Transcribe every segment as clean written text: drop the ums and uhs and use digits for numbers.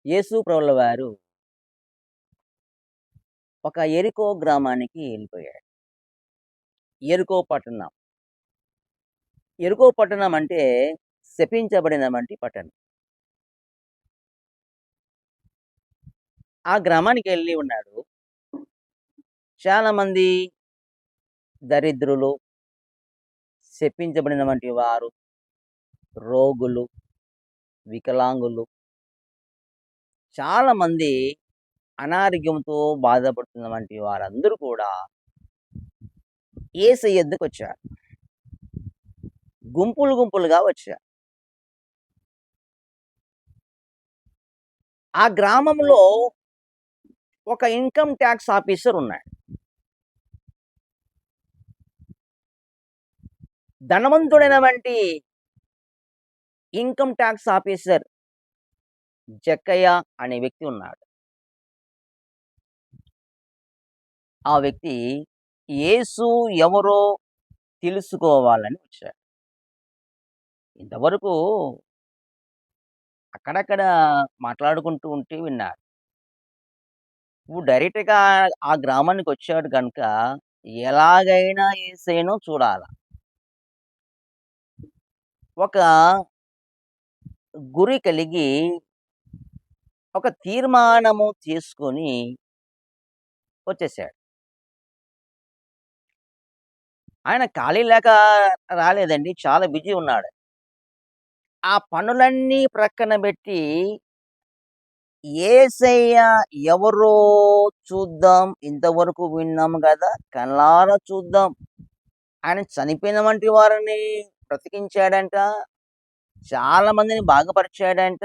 యేసు ప్రభుల వారు ఒక యెరికో గ్రామానికి వెళ్ళిపోయాడు. యెరికో పట్టణం. యెరికో పట్టణం అంటే శపించబడినవంటి పట్టణం. ఆ గ్రామానికెళ్ళి ఉన్నాడు. చాలామంది దరిద్రులు, శపించబడినవంటి వారు, రోగులు, వికలాంగులు, చాలామంది అనారోగ్యంతో బాధపడుతున్నవంటి వారందరూ కూడా యేసయ్య యొద్దకొచ్చారు. గుంపులు గుంపులుగా వచ్చారు. ఆ గ్రామంలో ఒక ఇన్‌కమ్ టాక్స్ ఆఫీసర్ ఉన్నాడు. ధనవంతుడైనవంటి ఇన్‌కమ్ టాక్స్ ఆఫీసర్ జక్కయ్య అనే వ్యక్తి ఉన్నాడు. ఆ వ్యక్తి యేసు ఎవరో తెలుసుకోవాలని వచ్చాడు. ఇంతవరకు అక్కడక్కడ మాట్లాడుకుంటూ ఉంటే విన్నాడు. ఇప్పుడు డైరెక్ట్‌గా ఆ గ్రామానికొచ్చాడు గనుక ఎలాగైనా యేసయ్యను చూడాల. ఒక గురి కలిగి, ఒక తీర్మానము చేసుకొని వచ్చేసాడు. ఆయన ఖాళీ లేక రాలేదండి. చాలా బిజీ ఉన్నాడు. ఆ పనులన్నీ ప్రక్కన బెట్టి యేసయ్య ఎవరో చూద్దాం. ఇంతవరకు విన్నాం గదా! కళ్ళారా చూద్దాం. ఆయన చనిపోయిన వంటి వారిని బ్రతికించాడంట. చాలా మందిని బాగుపరిచాడంట.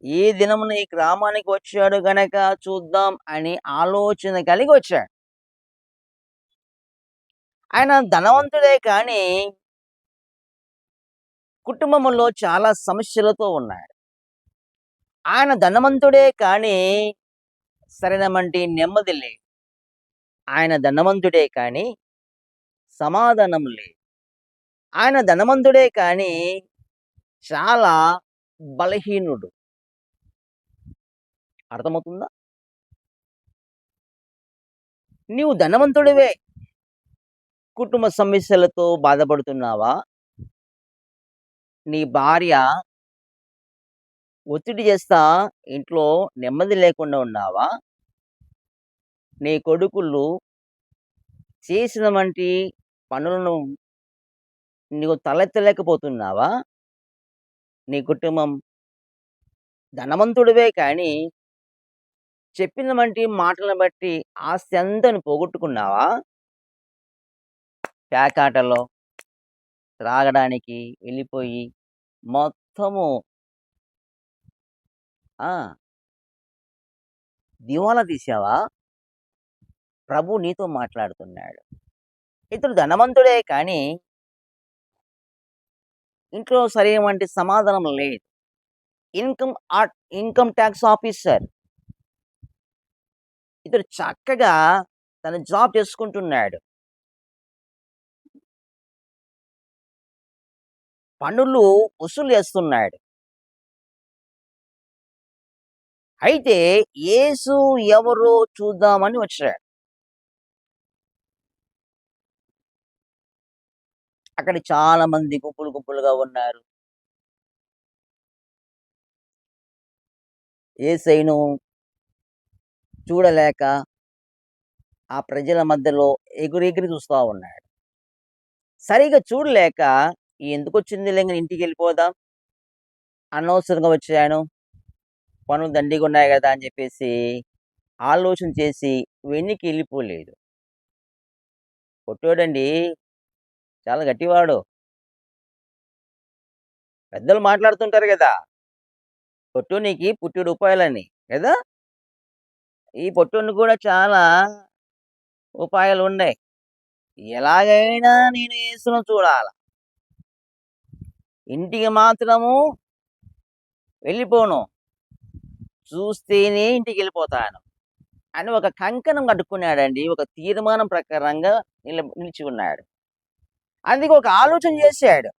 ఈ దినమున ఈ గ్రామానికి వచ్చాడు గనక చూద్దాం అని ఆలోచన కలిగి వచ్చాడు. ఆయన ధనవంతుడే కానీ కుటుంబములో చాలా సమస్యలతో ఉన్నాడు. ఆయన ధనవంతుడే కానీ సరైనటువంటి నెమ్మది లేదు. ఆయన ధనవంతుడే కానీ సమాధానం లేదు. ఆయన ధనవంతుడే కానీ చాలా బలహీనుడు. అర్థమవుతుందా? నీవు ధనవంతుడివే. కుటుంబ సమస్యలతో బాధపడుతున్నావా? నీ భార్య ఒత్తిడి చేస్తా ఇంట్లో నెమ్మది లేకుండా ఉన్నావా? నీ కొడుకులు చేసినవంటి పనులను నీవు తలెత్తలేకపోతున్నావా? నీ కుటుంబం ధనవంతుడివే కానీ చెప్పినవంటి మాటలను బట్టి ఆస్తి అంతను పోగొట్టుకున్నావా? పేకాటలో త్రాగడానికి వెళ్ళిపోయి మొత్తము ఆ! దివాలా తీసావా? ప్రభు నీతో మాట్లాడుతున్నాడు. ఇతడు ధనవంతుడే కానీ ఇంట్లో సరైనటువంటి సమాధానం లేదు. Income tax officer. ఇతడు చక్కగా తన జాబ్ చేసుకుంటున్నాడు. పన్నులు వసూలు చేస్తున్నాడు. అయితే యేసు ఎవరో చూద్దామని వచ్చాడు. అక్కడ చాలా మంది గుంపులు గుంపులుగా ఉన్నారు. యేసయ్యను చూడలేక ఆ ప్రజల మధ్యలో ఎగిరెగిరి చూస్తా ఉన్నాడు. సరిగ్గా చూడలేక ఎందుకొచ్చిందిలే ఇంటికెళ్ళిపోదాం. అనవసరంగా వచ్చాను. పనులు దండిగా ఉన్నాయి గదా! అని చెప్పేసి ఆలోచన చేసి వెనక్కి వెళ్ళిపోలేదు. పొట్టోడండి చాలా గట్టివాడు. పెద్దలు మాట్లాడుతుంటారు గదా! పొట్టోనికి పుట్టెడు ఉపాయాలని గదా! ఈ పొట్టోనికి కూడా చాలా ఉపాయాలున్నాయి. ఎలాగైనా నేను యేసును చూడాల. ఇంటికి మాత్రము వెళ్ళిపోను. చూస్తేనే ఇంటికెళ్ళిపోతాను అని ఒక కంకణం కట్టుకున్నాడండి. ఒక తీర్మానం ప్రకారంగా నిలిచి ఉన్నాడు. అందుకే ఒక ఆలోచన చేశాడు.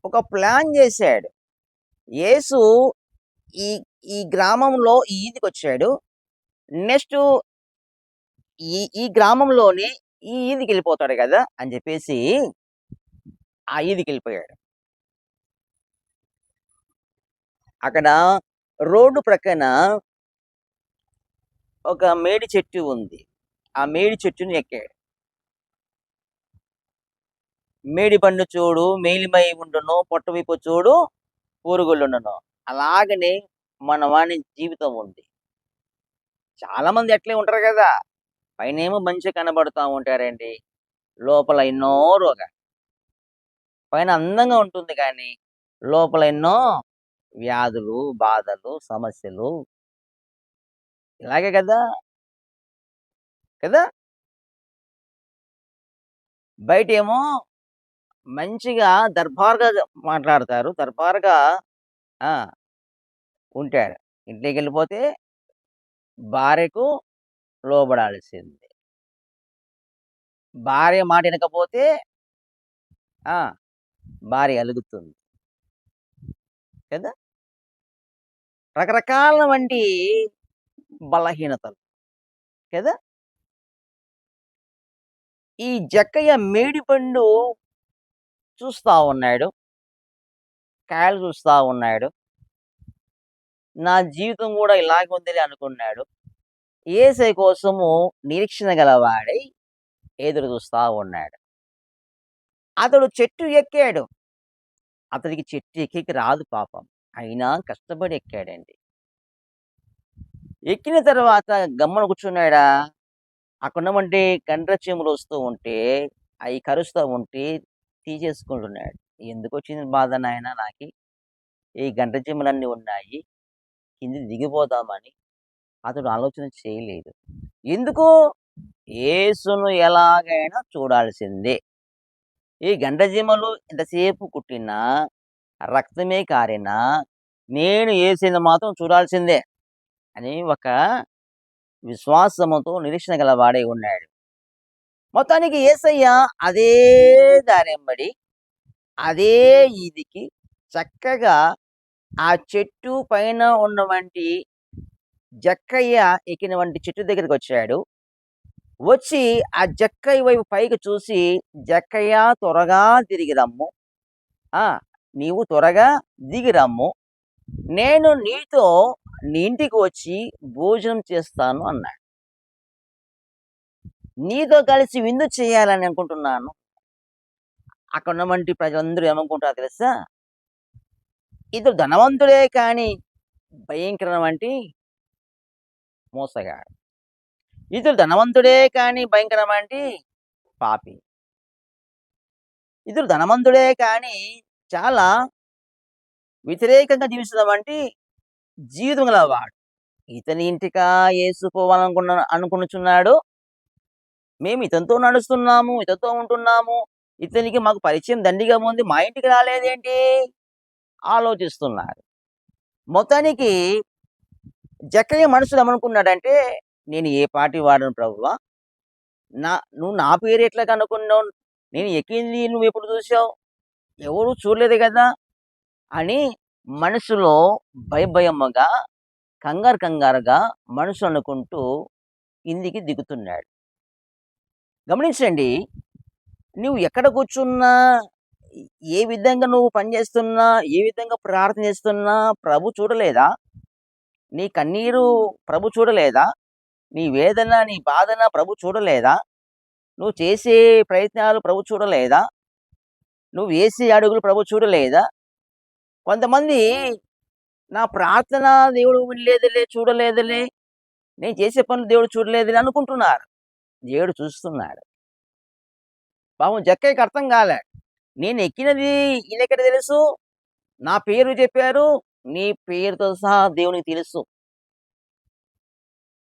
ఒక ప్లాన్ చేశాడు. యేసు ఈ ఈ గ్రామంలో ఈ ఈదికొచ్చాడు. నెక్స్టు ఈ గ్రామంలోనే ఈ ఈదికెళ్ళిపోతాడు గదా! అని జెప్పేసి ఆ ఈదికెళ్ళిపోయాడు. అక్కడ రోడ్డు ప్రక్కన ఒక మేడి చెట్టు ఉంది. ఆ మేడి చెట్టుని ఎక్కాడు. మేడి పండు చూడు మేలిమై ఉండును, పొట్టవిప్పు చూడు పురుగులుండును. అలాగనే మన వాని జీవితం ఉంది. చాలా మంది అట్లే ఉంటారు గదా! పైనేమో మంచిగా కనబడుతా ఉంటారండి. లోపల ఎన్నో రోగాలు. పైన అందంగా ఉంటుంది గానీ, లోపల ఎన్నో వ్యాధులు, బాధలు, సమస్యలు ఇలాగే గదా! కదా! బయటేమో మంచిగా దర్బారుగా మాట్లాడతారు. దర్బారుగా ఆ! ఉంటాడు. ఇంట్లోకెళ్ళిపోతే భార్యకు లోబడాల్సిందే. భార్య మాట ఇనకపోతే ఆ! భార్య అలుగుతుంది. కదా! రకరకాలవంటి బలహీనతలు. కదా! ఈ జక్కయ్య మేడిపండు చూస్తా ఉన్నాడు. కాయలు చూస్తా ఉన్నాడు. నా జీవితం గూడా ఇలాగే ఉందిలే అనుకున్నాడు. యేసయ్య కోసము నిరీక్షణ గలవాడై ఎదురు చూస్తా ఉన్నాడు. అతడు చెట్టు ఎక్కాడు. అతడికి చెట్టు ఎక్కేకి రాదు పాపం. అయినా కష్టపడి ఎక్కాడండి. ఎక్కిన తర్వాత గమ్మున కూర్చున్నాడా? అక్కడున్నవంటి గండ్ర చీమలు వస్తూ ఉంటే, అయి కరుస్తా ఉంటే తీసేసుకుంటున్నాడు. ఎందుకొచ్చింది బాధ నాయనా నాకి? ఈ గండ్ర చీమలన్నీ ఉన్నాయి. కిందకి దిగిపోదామని అతడు ఆలోచన చేయలేదు. ఎందుకు? యేసును ఎలాగైనా చూడాల్సిందే. ఈ గండ్రచీమలు ఎంతసేపు కుట్టినా, రక్తమే కారినా, నేను యేసుని మాత్రం చూడాల్సిందే అని ఒక విశ్వాసముతో నిరీక్షణ గలవాడై ఉన్నాడు. మొత్తానికి యేసయ్య అదే దారెంబడి, అదే ఈదికి చక్కగా ఆ చెట్టు పైన ఉన్నవంటి జక్కయ్య ఎక్కినవంటి చెట్టు దగ్గరికొచ్చాడు. వచ్చి ఆ జక్కయ్య వైపు పైకి చూసి, "జక్కయ్య త్వరగా తిరిగి రమ్ము. ఆ! నీవు త్వరగా దిగి రమ్ము. నేను నీతో నీ ఇంటికి వచ్చి భోజనం చేస్తాను" అన్నాడు. నీతో కలిసి విందు చేయాలని అనుకుంటున్నాను. అక్కడున్నవంటి ప్రజలందరూ ఏమనుకుంటారో తెలుసా? ఇతడు ధనవంతుడే కానీ భయంకరమైనవంటి మోసగాడు. ఇతడు ధనవంతుడే కానీ భయంకరమైనటి పాపి. ఇతడు ధనవంతుడే కానీ చాలా వ్యతిరేకంగా జీవిస్తున్నవంటి జీవితం గలవాడు. ఇతని ఇంటికా యేసు అనుకొనుచున్నాడు. మేము ఇతనితో నడుస్తున్నాము, ఇతనితో ఉంటున్నాము. ఇతనికి మాకు పరిచయం దండిగా ఉంది. మా ఇంటికి రాలేదేంటి? ఆలోచిస్తున్నాడు. మొత్తానికి జక్కయ్య మనసులో ఏమనుకున్నాడంటే, నేను ఏ పాటి వాడను ప్రభువా? నువ్వు నా పేరు ఎట్లా కనుక్కున్నావు? నేను ఎక్కింది నువ్వెప్పుడు చూసావు? ఎవరు చూడలేదు గదా! అని మనసులో భయభయముగా, కంగారుగా మనసులో అనుకుంటూ కిందికి దిగుతున్నాడు. గమనించండి. నువ్వు ఎక్కడ కూర్చున్నా, ఏ విధంగా నువ్వు పని చేస్తున్నా, ఏ విధంగా ప్రార్థన చేస్తున్నా ప్రభు చూడలేదా? నీ కన్నీరు ప్రభు చూడలేదా? నీ వేదన, నీ బాధన ప్రభు చూడలేదా? నువ్వు చేసే ప్రయత్నాలు ప్రభు చూడలేదా? నువ్వు వేసే అడుగులు ప్రభు చూడలేదా? కొంతమంది నా ప్రార్థన దేవుడు వినలేదులే, చూడలేదులే, నేను చేసే పనులు దేవుడు చూడలేదులే అనుకుంటున్నారు. దేవుడు చూస్తున్నాడు. పాపం జక్కయ్యకి అర్థం కాలే. నేను ఎక్కినది ఈయనెక్కడ తెలుసు? నా పేరు చెప్పారు. నీ పేరుతో సహా దేవునికి తెలుసు.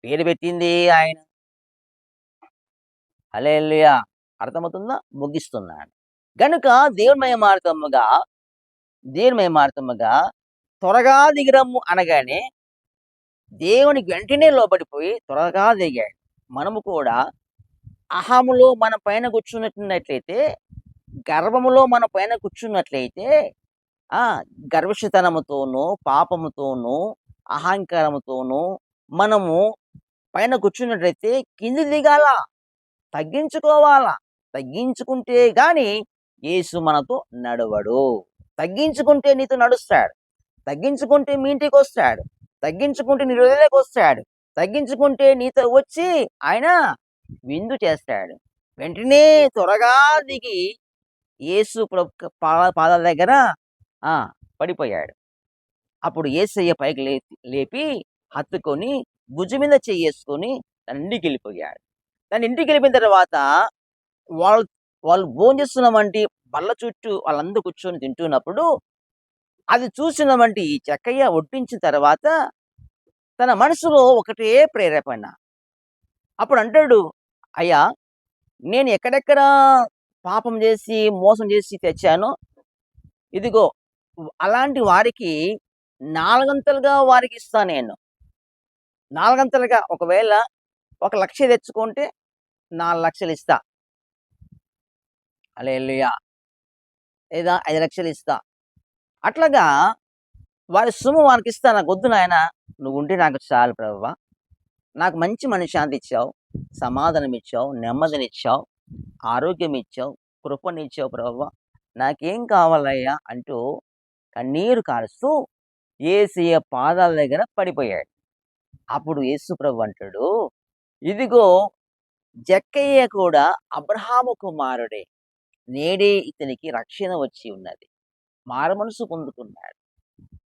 పేరు పెట్టింది ఆయన. హల్లెలూయా! అర్థమవుతుందా? ముగిస్తున్నాను. గనుక దేవుని మహిమార్థముగా త్వరగా దిగిరమ్ము అనగానే దేవునికి వెంటనే లోబడిపోయి త్వరగా దిగాడు. మనము కూడా అహములో మన పైన కూర్చున్నట్లయితే, గర్వములో మన పైన కూర్చున్నట్లయితే ఆ! గర్విష్ఠతనముతోనూ, పాపముతోనూ, అహంకారముతోనూ మనము పైన కూర్చున్నట్లయితే కిందికి దిగాల. తగ్గించుకోవాలా. తగ్గించుకుంటే గాని యేసు మనతో నడవడు. తగ్గించుకుంటే నీతో నడుస్తాడు. తగ్గించుకుంటే మీ ఇంటికొస్తాడు. తగ్గించుకుంటే నీ హృదయంలోకొస్తాడు. తగ్గించుకుంటే నీతో వచ్చి ఆయన విందు చేస్తాడు. వెంటనే త్వరగా దిగి యేసు ప్రభు పాదాల దగ్గర ఆ! పడిపోయాడు. అప్పుడు యేసయ్య పైకి లేపి హత్తుకొని భుజం మీద చెయ్యేసుకొని తన ఇంటికెళ్ళిపోయాడు. తన ఇంటికెళ్ళిపోయిన తర్వాత వాళ్ళు వాళ్ళు భోంచేస్తున్నవంటి బల్ల చుట్టూ వాళ్ళందరూ కూర్చొని తింటున్నప్పుడు అది చూసినవంటి ఈ జక్కయ్య వడ్డించిన తర్వాత తన మనసులో ఒకటే ప్రేరేపణ. అప్పుడంటాడు, "అయ్యా! నేను ఎక్కడెక్కడ పాపం జేసి, మోసం జేసి తెచ్చానో, ఇదిగో అలాంటి వారికి నాలుగంతలుగా వారికిస్తా నేను. నాలుగంతలుగా ఒకవేళ 1,00,000 తెచ్చుకుంటే 4,00,000 ఇస్తా. హల్లెలూయా! లేదా 5,00,000 ఇస్తా." అట్లాగా వారి సొమ్ము వానికిస్తా. "నాకొద్దు నాయనా, నువ్వుంటే నాకు చాలు ప్రభువా. నాకు మంచి మనశ్శాంతి ఇచ్చావు, సమాధానం ఇచ్చావు, నెమ్మదినిచ్చావు, ఆరోగ్యం ఇచ్చావు, కృపనిచ్చావు ప్రభువా. నాకేం కావాలయ్యా" అంటూ కన్నీరు కారుస్తూ యేసయ్య పాదాల దగ్గర పడిపోయాడు. అప్పుడు యేసు ప్రభు అంటాడు, "ఇదిగో జక్కయ్య కూడా అబ్రహాము కుమారుడే. నేడే ఇతనికి రక్షణ వచ్చి ఉన్నది. మారుమనసు పొందుకున్నాడు."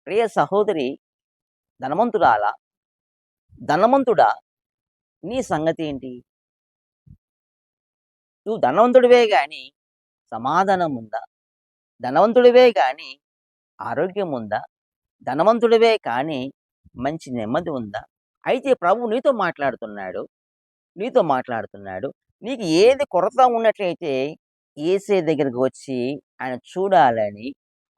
ప్రియ సహోదరి, ధనవంతురాలా, ధనవంతుడా, నీ సంగతేంటి? నువ్వు ధనవంతుడివే గాని సమాధానం ఉందా? ధనవంతుడివే గాని ఆరోగ్యం ఉందా? ధనవంతుడివే కానీ మంచి నెమ్మది ఉందా? అయితే ప్రభువు నీతో మాట్లాడుతున్నాడు. నీతో మాట్లాడుతున్నాడు. నీకు ఏది కొరత ఉన్నట్లయితే యేసయ్య దగ్గరికి వచ్చి ఆయన చూడాలని,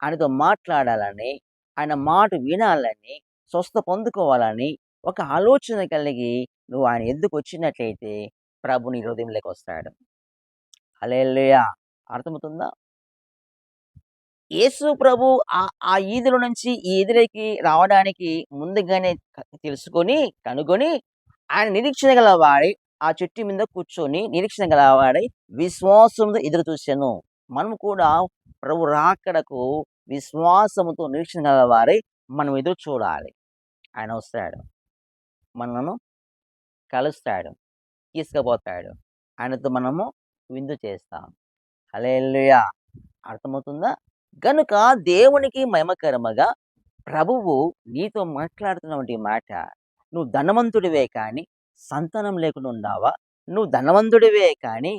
ఆయనతో మాట్లాడాలని, ఆయన మాట వినాలని, స్వస్థ పొందుకోవాలని ఒక ఆలోచన కలిగి నువ్వు ఆయన ఎద్దుకొచ్చినట్లయితే ప్రభు నీ హృదయంలోకొస్తాడు. హల్లెలూయా! అర్థమవుతుందా? యేసు ప్రభు ఆ ఈదుల నుంచి ఈ ఈదులోకి రావడానికి ముందుగానే తెలుసుకొని, కనుగొని ఆయన నిరీక్షణ గలవాడై ఆ చెట్టు మీద కూర్చొని నిరీక్షణ గలవాడై విశ్వాసంతో ఎదురు చూసెను. మనం కూడా ప్రభు రాకడకు విశ్వాసముతో నిరీక్షణ గలవారై మనం ఎదురు చూడాలి. ఆయన వస్తాడు. మనలను కలుస్తాడు. తీసుకుపోతాడు. ఆయనతో మనము విందు చేస్తాం. హల్లెలూయా! అర్థమవుతుందా? గనుక దేవునికి మహిమకరముగా ప్రభువు నీతో మాట్లాడుతున్నటువంటి మాట, నువ్వు ధనవంతుడివే కానీ సంతానం లేకుండా ఉన్నావా? నువ్వు ధనవంతుడివే కానీ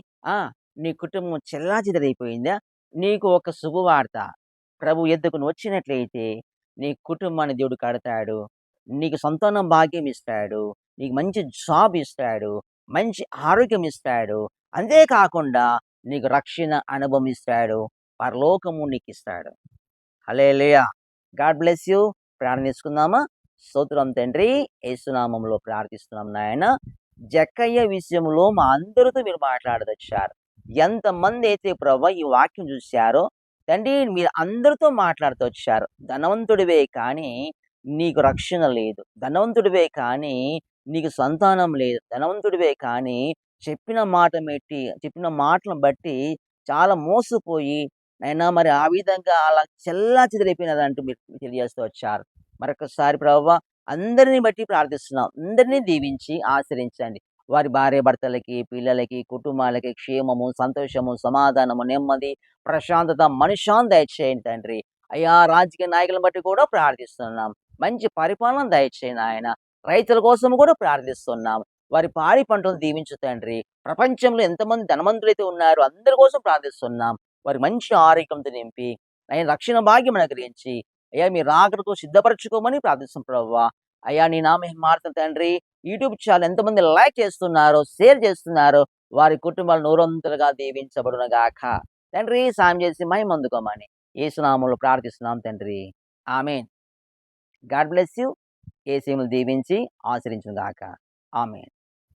నీ కుటుంబం చెల్లాచెదరైపోయిందా? నీకు ఒక శుభవార్త. ప్రభు ఎద్దుకు నువ్వు వచ్చినట్లయితే నీ కుటుంబాన్ని దేవుడు కడతాడు. నీకు సంతానం భాగ్యం ఇస్తాడు. నీకు మంచి జాబ్ ఇస్తాడు. మంచి ఆరోగ్యం ఇస్తాడు. అంతేకాకుండా నీకు రక్షణ అనుభవం ఇస్తాడు. పరలోకము నీకిస్తాడు. హల్లెలూయా! God bless you. ప్రార్థన చేసుకుందామా? స్తోత్రం తండ్రి, యేసునామంలో ప్రార్థిస్తున్నాం నాయన. జక్కయ్య విషయంలో మా అందరితో మీరు మాట్లాడదొచ్చారు. ఎంతమంది అయితే ప్రభువా ఈ వాక్యం చూశారో తండ్రి, మీరు అందరితో మాట్లాడుతూ వచ్చారు. ధనవంతుడివే కానీ నీకు రక్షణ లేదు. ధనవంతుడివే కానీ నీకు సంతానం లేదు. ధనవంతుడివే కానీ చెప్పిన మాటలను బట్టి చాలా మోసపోయి నైనా మరి ఆ విధంగా అలా చెల్లాచెదరైపోయినారంటూ మీరు తెలియజేస్తూ వచ్చారు. మరొకసారి ప్రభువా అందరిని బట్టి ప్రార్థిస్తున్నాం. అందరినీ దీవించి ఆశీర్వదించండి. వారి భార్యాభర్తలకి, పిల్లలకి, కుటుంబాలకి క్షేమము, సంతోషము, సమాధానము, నెమ్మది, ప్రశాంతత, మనశ్శాంతి దయచేయండి తండ్రి. అయ్యా, రాజకీయ నాయకులను బట్టి కూడా ప్రార్థిస్తున్నాం. మంచి పరిపాలన దయచేయండి ఆయన. రైతుల కోసం కూడా ప్రార్థిస్తున్నాం. వారి పాడి పంటలు దీవించు తండ్రి. ప్రపంచంలో ఎంతమంది ధనవంతులైతే ఉన్నారో అందరి కోసం ప్రార్థిస్తున్నాం. వారికి మంచి ఆరోగ్యంతో నింపి ఆయన రక్షణ భాగ్యం అనుగ్రహించి అయ్యా మీ రాకడకు సిద్ధపరచుకోమని ప్రార్థిస్తున్నాం ప్రభువా. అయ్యా నీ నామం మారుతుంది తండ్రి. యూట్యూబ్ ఛానల్ ఎంతమంది లైక్ చేస్తున్నారో, షేర్ చేస్తున్నారో వారి కుటుంబాలు నూరంతులుగా దీవించబడును గాక. తండ్రి సాయం చేసి మహిమ అందుకోమని యేసునామములో ప్రార్థిస్తున్నాం తండ్రి. ఆమేన్. God bless you. యేసును దీవించి ఆశీర్వదించును గాక. ఆమేన్.